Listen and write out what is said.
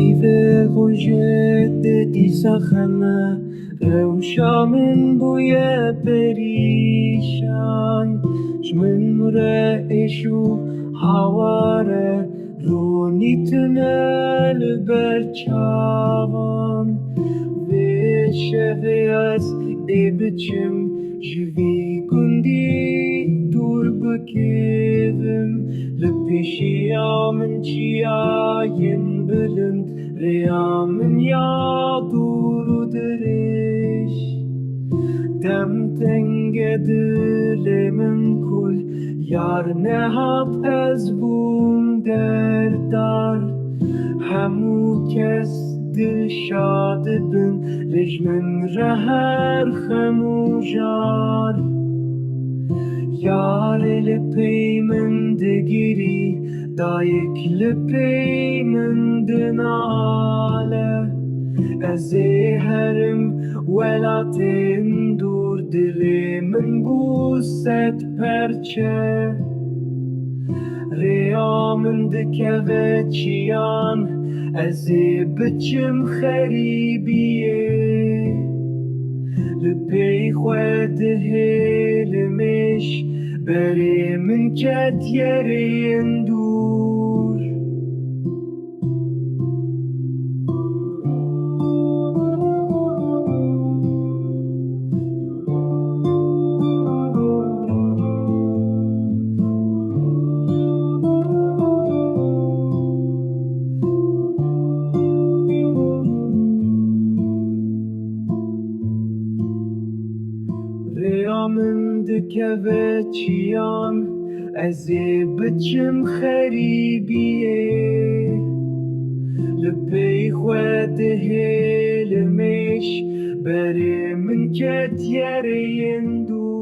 Ive rojet tisachana Reusha min buye perishan Shmin reishu haware Runitnel berchavan Vesheveas ebichim Jvi gundi dur bekevim Lepishiyam chiayin bilind Riyam ya dur derish Dem tengedile min kul Yar nehat ez bum derdar Hamu kes dil shad bin Lejmen reher khamujar Yar lipey min digiri Dayek lipey min dinale Eze herim welatin dur dili min buset perçe Rیا من دکه چیان از بچم خریبیه لپی خود هلمش بری من کد یرین دور من دکه چیان از بچم خریبیه لپی خود هلمش بری من کد یرین دور